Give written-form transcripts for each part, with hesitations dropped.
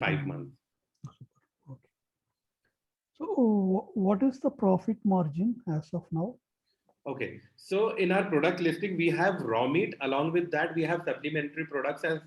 5 months. Super. Okay. So what is the profit margin as of now? Okay, so in our product listing, we have raw meat. Along with that, we have supplementary products as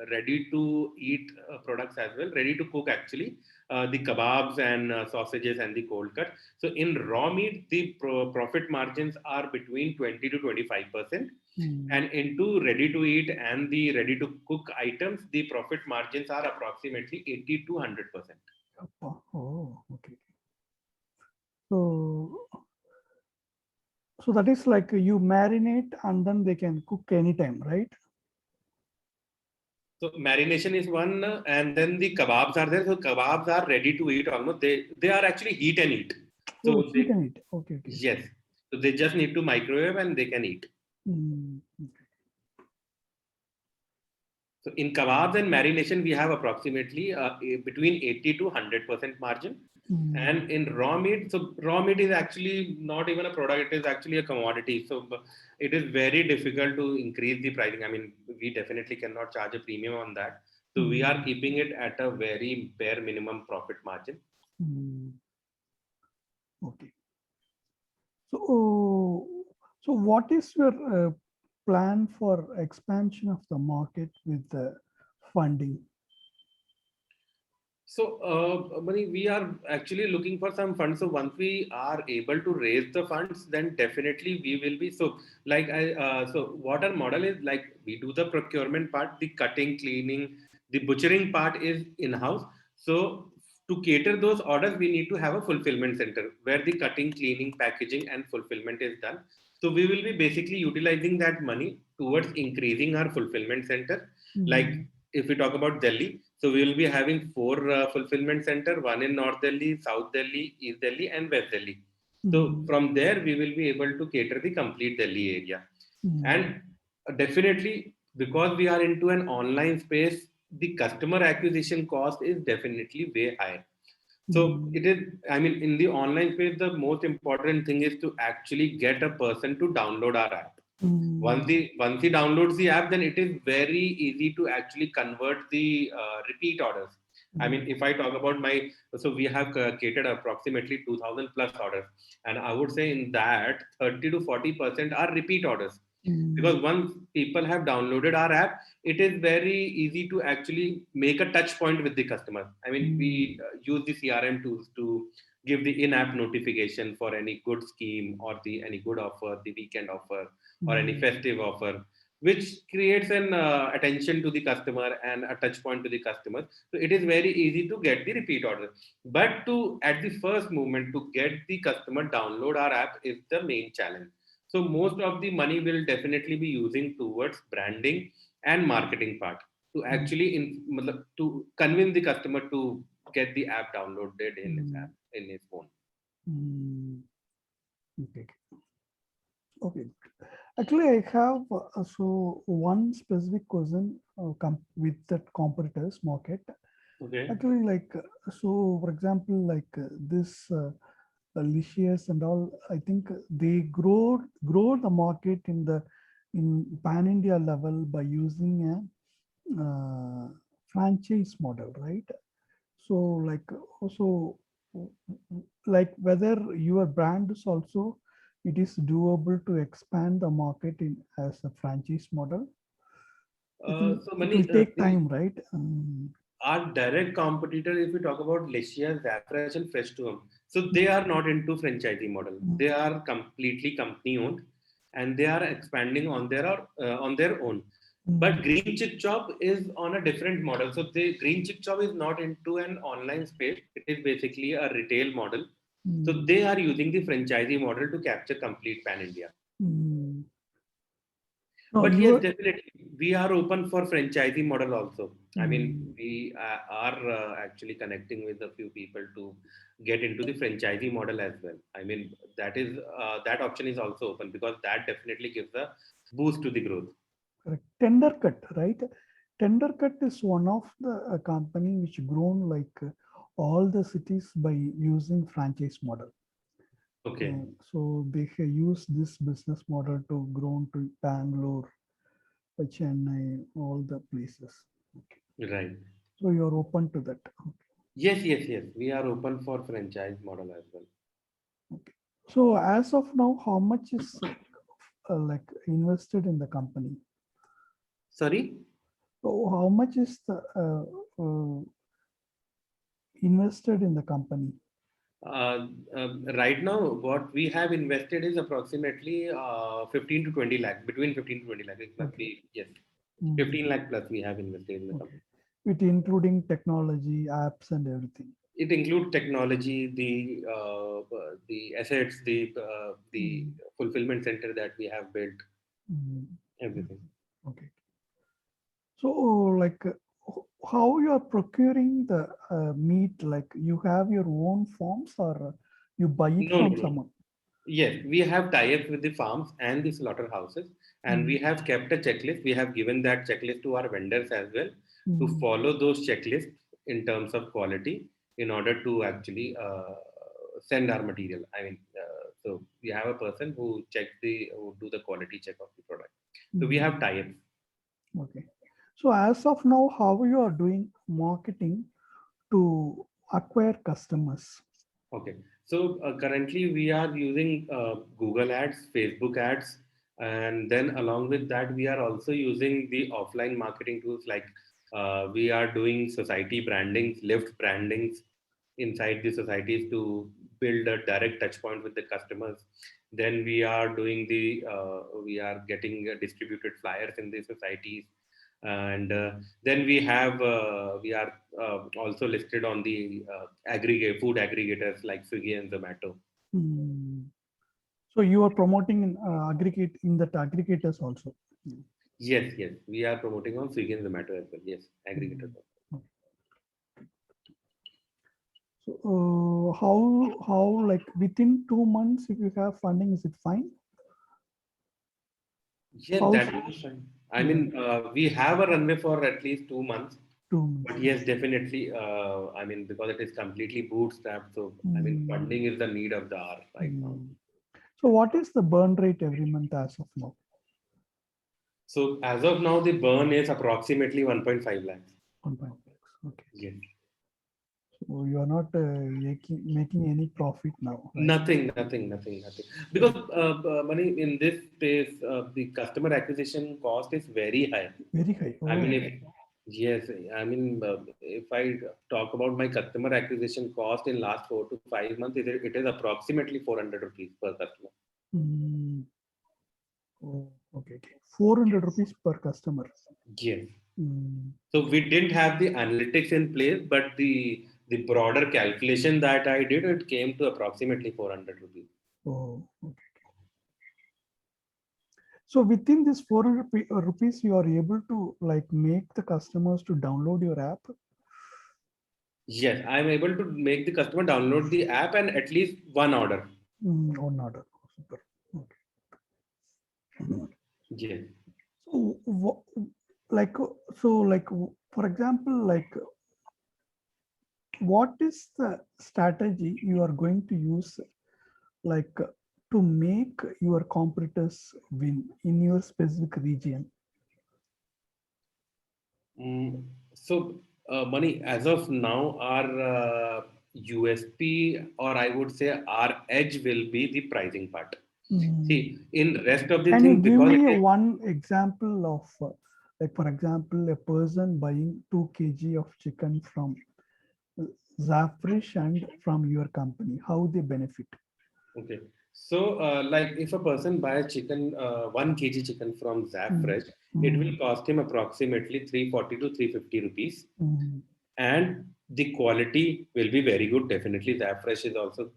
ready to eat products as well, ready to cook actually, the kebabs and sausages and the cold cut. So in raw meat, the profit margins are between 20 to 25%. Hmm. And into ready to eat and the ready to cook items, the profit margins are approximately 80 to 100%. Oh, okay. So, so that is like you marinate and then they can cook anytime, right? So marination is one, and then the kebabs are there. So kebabs are ready to eat almost. They are actually heat and eat. Oh, So heat they and eat. Okay, okay. yes. So they just need to microwave and they can eat. Hmm. So in kebabs and marination, we have approximately between 80 to 100% margin. Hmm. And in raw meat, so raw meat is actually not even a product; it is actually a commodity. So it is very difficult to increase the pricing. I mean, we definitely cannot charge a premium on that. So we are Hmm. keeping it at a very bare minimum profit margin. Hmm. Okay. So, so what is your plan for expansion of the market with the funding? So, Mani, we are actually looking for some funds. So once we are able to raise the funds, then definitely we will be. So, so what our model is like, we do the procurement part, the cutting, cleaning, the butchering part is in-house. So to cater those orders, we need to have a fulfillment center where the cutting, cleaning, packaging, and fulfillment is done. So we will be basically utilizing that money towards increasing our fulfillment center. Like Hmm. if we talk about Delhi, so we will be having four fulfillment center, one in North Delhi, South Delhi, East Delhi, and West Delhi. So Hmm. from there, we will be able to cater the complete Delhi area. Hmm. And definitely, because we are into an online space, the customer acquisition cost is definitely way high. So Hmm. it is, I mean, in the online space, the most important thing is to actually get a person to download our app. Hmm. Once he downloads the app, then it is very easy to actually convert the repeat orders. I mean, if I talk about my, so we have catered approximately 2,000 plus orders, and I would say in that 30 to 40% are repeat orders, Hmm. because once people have downloaded our app, it is very easy to actually make a touch point with the customer. I mean, Hmm. we use the CRM tools to give the in-app notification for any good scheme or the any good offer, the weekend offer, or any Hmm. festive offer, which creates an attention to the customer and a touch point to the customer. So it is very easy to get the repeat order. But to at the first moment to get the customer download our app is the main challenge. So most of the money will definitely be using towards branding and marketing part to Hmm. actually to convince the customer to get the app downloaded in his Hmm. app in his phone. Hmm. Okay. Okay. Actually, I have so one specific question with that competitors market. Okay. Actually, like so, for example, like this Licious and all, I think they grow the market in the in pan India level by using a franchise model, right? So, like also, like whether your brand is also it is doable to expand the market in as a franchise model. I think So it will many take the time, right? our direct competitor, if we talk about Lecia, Zafresh, and Festoom, so they are not into franchising model. They are completely company owned, and they are expanding on their own. But Mm, Green Chick Chop is on a different model. So the Green Chick Chop is not into an online space. It is basically a retail model. So mm, they are using the franchisee model to capture complete pan India. mm. No, But you yes, are. definitely, we are open for franchising model also. I mean, Mm, we are actually connecting with a few people to get into the franchising model as well. I mean, that option is also open because that definitely gives a boost to the growth. correct. Tender cut, right? Tender cut is one of the company which grown like all the cities by using franchise model. Okay, So they have used this business model to grow to Bangalore, Chennai, all the places. Okay. right. So you're open to that. Yes, yes, yes. We are open for franchise model as well. Okay. So as of now, how much is like invested in the company? Sorry? So how much is the invested in the company? Right now, what we have invested is approximately 15 to 20 lakh, between 15 to 20 lakh. It must Okay. be, yes, Mm, 15 lakh plus we have invested in the okay. company. With including technology, apps, and everything. It includes technology, the assets, the Mm, fulfillment center that we have built, mm, everything. okay. So like how you are procuring the meat? Like you have your own farms or you buy it No, no, from no. someone? Yes, we have tie-ups with the farms and the slaughterhouses, and we Mm, have kept a checklist. We have given that checklist to our vendors as well to mm, follow those checklists in terms of quality in order to actually send our material. I mean, so we have a person who do the quality check of the product. So we mm. have tie-ups. Okay. So as of now, how you are doing marketing to acquire customers? Okay. So currently we are using Google Ads, Facebook Ads, and then along with that, we are also using the offline marketing tools like we are doing society brandings, lift brandings inside the societies to build a direct touch point with the customers. Then we are getting distributed flyers in the societies, and then we are also listed on the aggregate food aggregators like Swiggy and Zomato. Mm. So you are promoting in aggregate in that aggregators also. Mm. Yes, yes, we are promoting on Swiggy and Zomato as well. Yes, Mm. aggregators. Okay. So how like within 2 months if you have funding, is it fine? Yes, How? that is fine. I Yeah, mean, we have a runway for at least 2 months, 2 months. but yes, definitely. I mean, because it is completely bootstrapped, so I mean, Mm, funding is the need of the hour right now. mm. So what is the burn rate every month as of now? So as of now, the burn is approximately 1.5 lakhs. 1.6. Okay. Yes. So you are not making any profit now, right? Nothing. Because money in this space, the customer acquisition cost is very high. Very high. I mean, Oh, yes, I mean, if I talk about my customer acquisition cost in last 4 to 5 months, it is approximately 400 rupees per customer. mm, oh, okay, okay. 400 rupees per customer. Yes. Mm, So we didn't have the analytics in place, but the broader calculation that I did, it came to approximately 400 rupees. oh, okay. So within this 400 rupees, you are able to like make the customers to download your app. Yes, I'm able to make the customer download the app and at least one order. On order. Super. Okay. Yes. So, like, for example, like, what is the strategy you are going to use, like, to make your competitors win in your specific region? Mm, so, Money, as of now, our USP, or I would say our edge, will be the pricing part. Mm. See, in rest of the Can you thing, give because me it is, one example of, like, for example, a person buying 2 kg of chicken from Zafresh and from your company, how they benefit? okay. So, like if a person buys chicken, 1 kg chicken from Zap Mm, Fresh, it will mm, cost him approximately 340 to 350 rupees, mm, and the quality will be very good. Definitely, Zafresh is also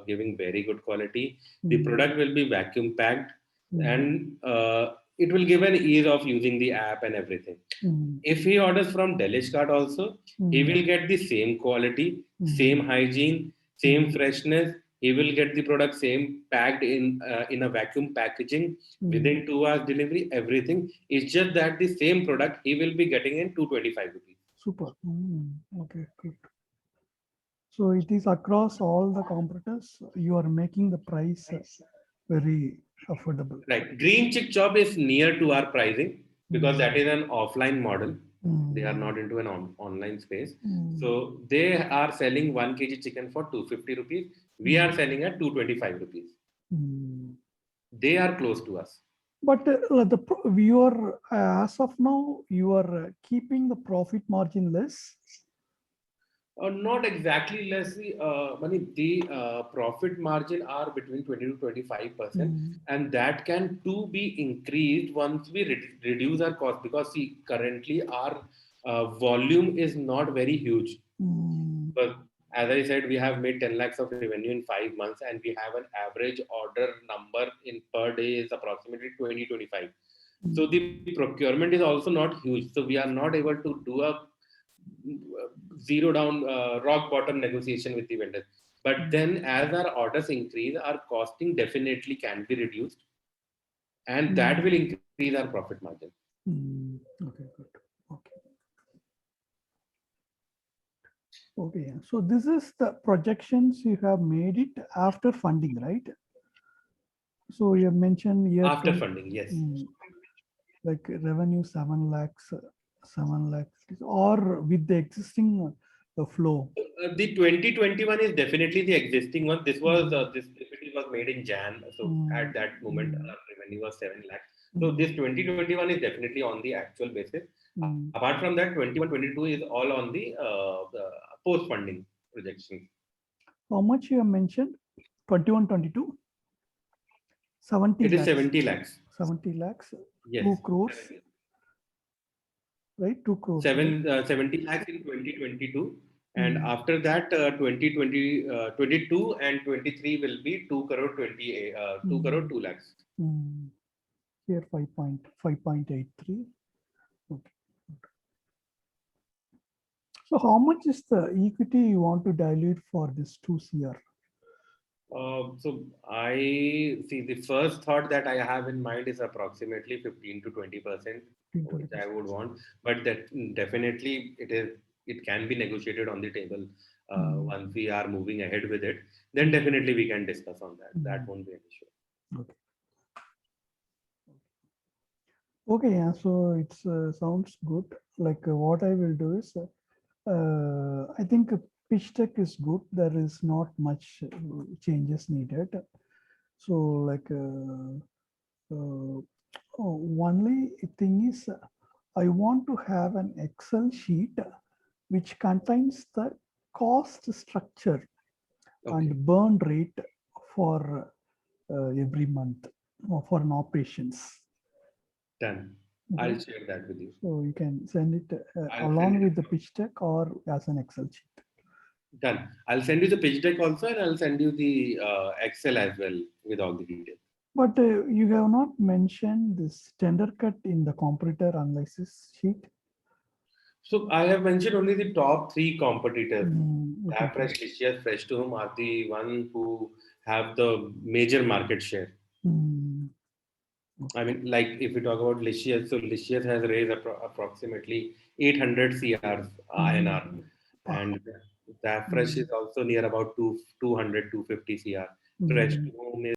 giving very good quality. The mm, product will be vacuum packed, mm, and it will give an ease of using the app and everything. mm, If he orders from Delish Cart also, he mm, will get the same quality, mm, same hygiene, same mm, freshness. He will get the product same packed in a vacuum packaging mm. within 2 hours delivery. Everything. It's just that the same product he will be getting in 225 rupees. Super. Okay, good. So it is across all the competitors. You are making the price very affordable. Right. Green Chick Chop is near to our pricing because Mm, that is an offline model. They are not into an online space. So they are selling 1 kg chicken for 250 rupees. We are selling at 225 rupees. They are close to us. But you are as of now you are keeping the profit margin less. Not exactly, Leslie. The profit margin are between 20 to 25%, and that can too be increased once we reduce our cost, because see, currently our volume is not very huge. But as I said, we have made 10 lakhs of revenue in 5 months, and we have an average order number in per day is approximately 20-25. So the procurement is also not huge. So we are not able to do a zero down rock bottom negotiation with the vendors. But then as our orders increase, our costing definitely can be reduced, and that will increase our profit margin. Okay, good. Okay. Okay, so this is the projections you have made it after funding, right? So you have mentioned year After funding, yes. Like revenue 7 lakhs, or with the existing flow. The 2021 is definitely the existing one. This was this PPT was made in Jan, so at that moment our revenue was 7 lakhs. So this 2021 is definitely on the actual basis. Apart from that, 21-22 is all on the post funding projection. How much you have mentioned? 21-22? 70 It is lakhs. 70 lakhs. 70 lakhs. Yes. 2 crores. Right? 2 crores. 70 lakhs in 2022. And after that, 2020, 22 and 23 will be 2 crore 2 crore 2 lakhs. Here 5.83. Okay. So how much is the equity you want to dilute for this 2 CR? So I see the first thought that I have in mind is approximately 15 to 20%, which I would want, but that definitely it can be negotiated on the table once we are moving ahead with it. Then definitely we can discuss on that. That won't be an issue. Okay. Okay, yeah. So it sounds good. Like what I will do is, I think pitch deck is good. There is not much changes needed. So like only thing is, I want to have an Excel sheet which contains the cost structure and burn rate for every month for an operations. Done. I'll share that with you. So you can send it along with the pitch deck or as an Excel sheet. Done. I'll send you the pitch deck also, and I'll send you the Excel as well with all the details. But you have not mentioned this tender cut in the competitor analysis sheet. So I have mentioned only the top 3 competitors. Okay. Fresh, Licious, Fresh to Home are the one who have the major market share. I mean, like if we talk about Licious, so Licious has raised approximately 800 CRs INR, and that Fresh is also near about 200, 250 CR. Fresh to Home is